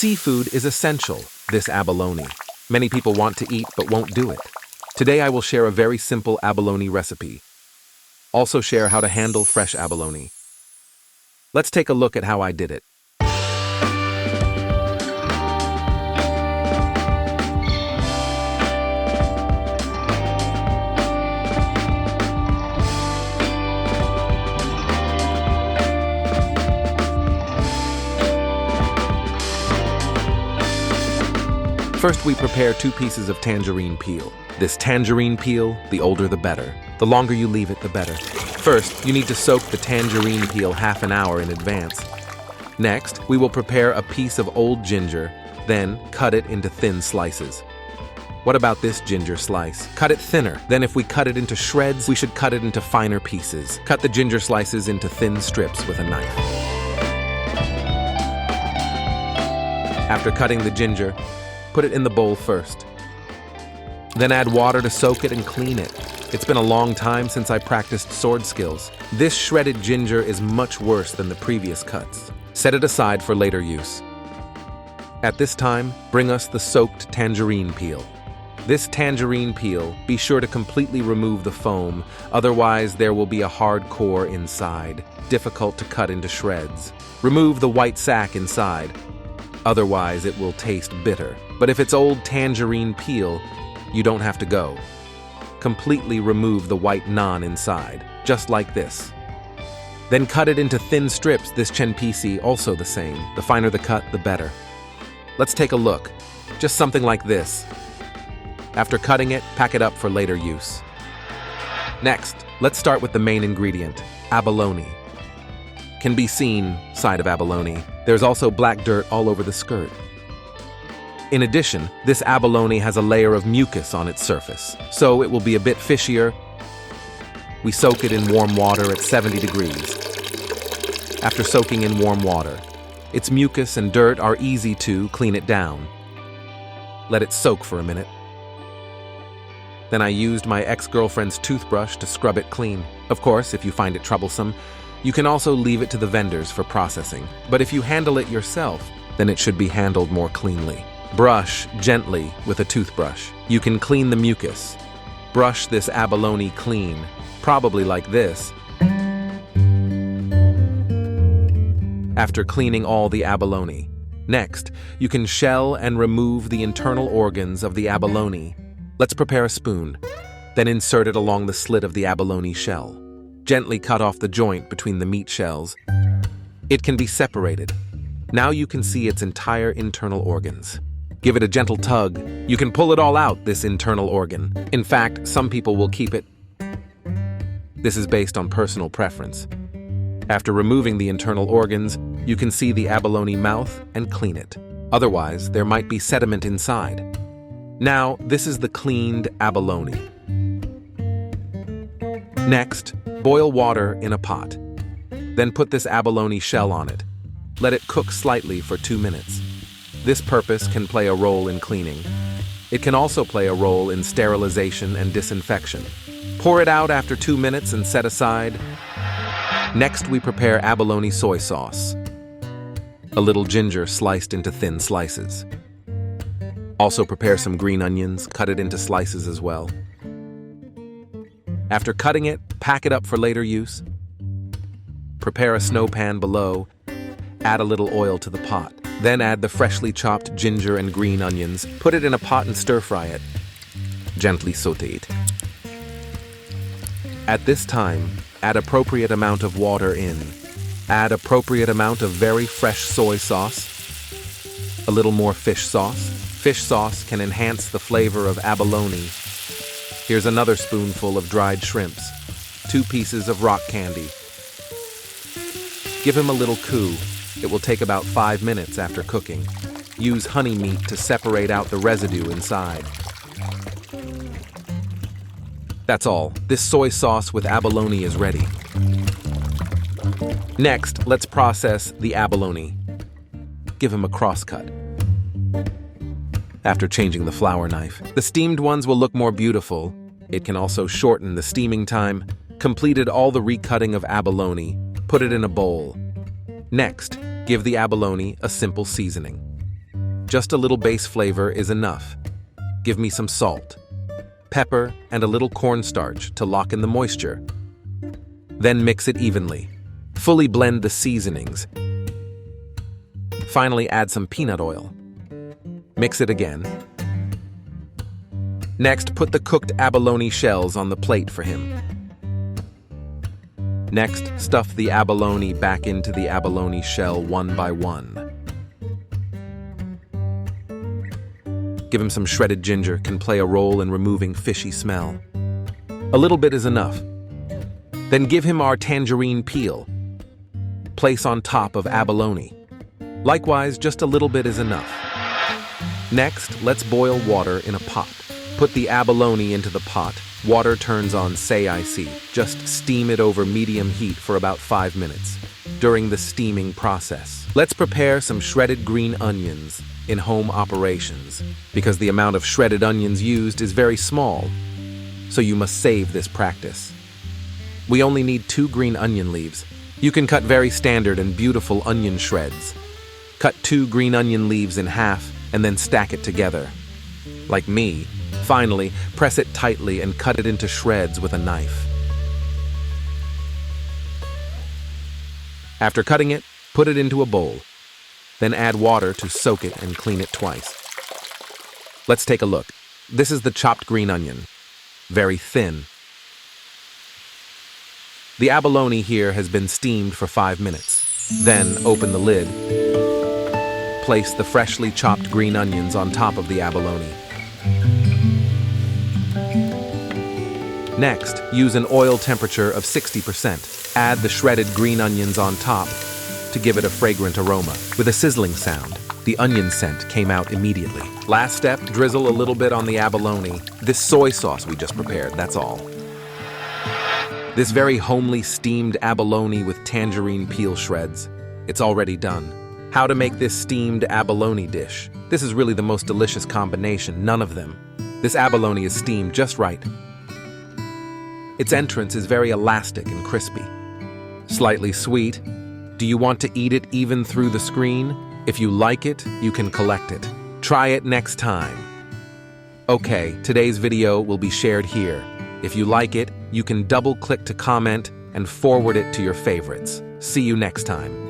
Seafood is essential, this abalone. Many people want to eat but won't do it. Today I will share a very simple abalone recipe. Also share how to handle fresh abalone. Let's take a look at how I did it. First, we prepare 2 pieces of tangerine peel. This tangerine peel, the older the better. The longer you leave it, the better. First, you need to soak the tangerine peel half an hour in advance. Next, we will prepare a piece of old ginger, then cut it into thin slices. What about this ginger slice? Cut it thinner. Then if we cut it into shreds, we should cut it into finer pieces. Cut the ginger slices into thin strips with a knife. After cutting the ginger, put it in the bowl first. Then add water to soak it and clean it. It's been a long time since I practiced sword skills. This shredded ginger is much worse than the previous cuts. Set it aside for later use. At this time, bring us the soaked tangerine peel. This tangerine peel, be sure to completely remove the foam, otherwise there will be a hard core inside, difficult to cut into shreds. Remove the white sac inside. Otherwise, it will taste bitter. But if it's old tangerine peel, you don't have to go. Completely remove the white non inside, just like this. Then cut it into thin strips, this chenpisi also the same. The finer the cut, the better. Let's take a look. Just something like this. After cutting it, pack it up for later use. Next, let's start with the main ingredient, abalone. Can be seen side of abalone. There's also black dirt all over the skirt. In addition, this abalone has a layer of mucus on its surface, so it will be a bit fishier. We soak it in warm water at 70 degrees. After soaking in warm water, its mucus and dirt are easy to clean it down. Let it soak for a minute. Then I used my ex-girlfriend's toothbrush to scrub it clean. Of course, if you find it troublesome, you can also leave it to the vendors for processing. But if you handle it yourself, then it should be handled more cleanly. Brush gently with a toothbrush. You can clean the mucus. Brush this abalone clean, probably like this. After cleaning all the abalone. Next, you can shell and remove the internal organs of the abalone. Let's prepare a spoon. Then insert it along the slit of the abalone shell. Gently cut off the joint between the meat shells. It can be separated. Now you can see its entire internal organs. Give it a gentle tug. You can pull it all out, this internal organ. In fact, some people will keep it. This is based on personal preference. After removing the internal organs, you can see the abalone mouth and clean it. Otherwise, there might be sediment inside. Now, this is the cleaned abalone. Next, boil water in a pot. Then put this abalone shell on it. Let it cook slightly for 2 minutes. This purpose can play a role in cleaning. It can also play a role in sterilization and disinfection. Pour it out after 2 minutes and set aside. Next, we prepare abalone soy sauce. A little ginger sliced into thin slices. Also prepare some green onions, cut it into slices as well. After cutting it, pack it up for later use. Prepare a snow pan below. Add a little oil to the pot. Then add the freshly chopped ginger and green onions. Put it in a pot and stir-fry it. Gently saute it. At this time, add appropriate amount of water in. Add appropriate amount of very fresh soy sauce. A little more fish sauce. Fish sauce can enhance the flavor of abalone. Here's another spoonful of dried shrimps. 2 pieces of rock candy. Give him a little coup. It will take about 5 minutes after cooking. Use honey meat to separate out the residue inside. That's all. This soy sauce with abalone is ready. Next, let's process the abalone. Give him a cross-cut. After changing the flour knife, the steamed ones will look more beautiful. It can also shorten the steaming time. Completed all the recutting of abalone. Put it in a bowl. Next, give the abalone a simple seasoning. Just a little base flavor is enough. Give me some salt, pepper, and a little cornstarch to lock in the moisture. Then mix it evenly. Fully blend the seasonings. Finally, add some peanut oil. Mix it again. Next, put the cooked abalone shells on the plate for him. Next, stuff the abalone back into the abalone shell one by one. Give him some shredded ginger, can play a role in removing fishy smell. A little bit is enough. Then give him our tangerine peel. Place on top of abalone. Likewise, just a little bit is enough. Next, let's boil water in a pot. Put the abalone into the pot. Water turns on say. Just steam it over medium heat for about 5 minutes. During the steaming process, let's prepare some shredded green onions in home operations, because the amount of shredded onions used is very small, so you must save this practice. We only need 2 green onion leaves. You can cut very standard and beautiful onion shreds. Cut 2 green onion leaves in half and then stack it together. Like me. Finally, press it tightly and cut it into shreds with a knife. After cutting it, put it into a bowl. Then add water to soak it and clean it twice. Let's take a look. This is the chopped green onion. Very thin. The abalone here has been steamed for 5 minutes. Then open the lid. Place the freshly chopped green onions on top of the abalone. Next, use an oil temperature of 60%. Add the shredded green onions on top to give it a fragrant aroma. With a sizzling sound, the onion scent came out immediately. Last step, drizzle a little bit on the abalone. This soy sauce we just prepared, that's all. This very homely steamed abalone with tangerine peel shreds. It's already done. How to make this steamed abalone dish. This is really the most delicious combination, none of them. This abalone is steamed just right. Its entrance is very elastic and crispy. Slightly sweet. Do you want to eat it even through the screen? If you like it, you can collect it. Try it next time. Okay, today's video will be shared here. If you like it, you can double-click to comment and forward it to your favorites. See you next time.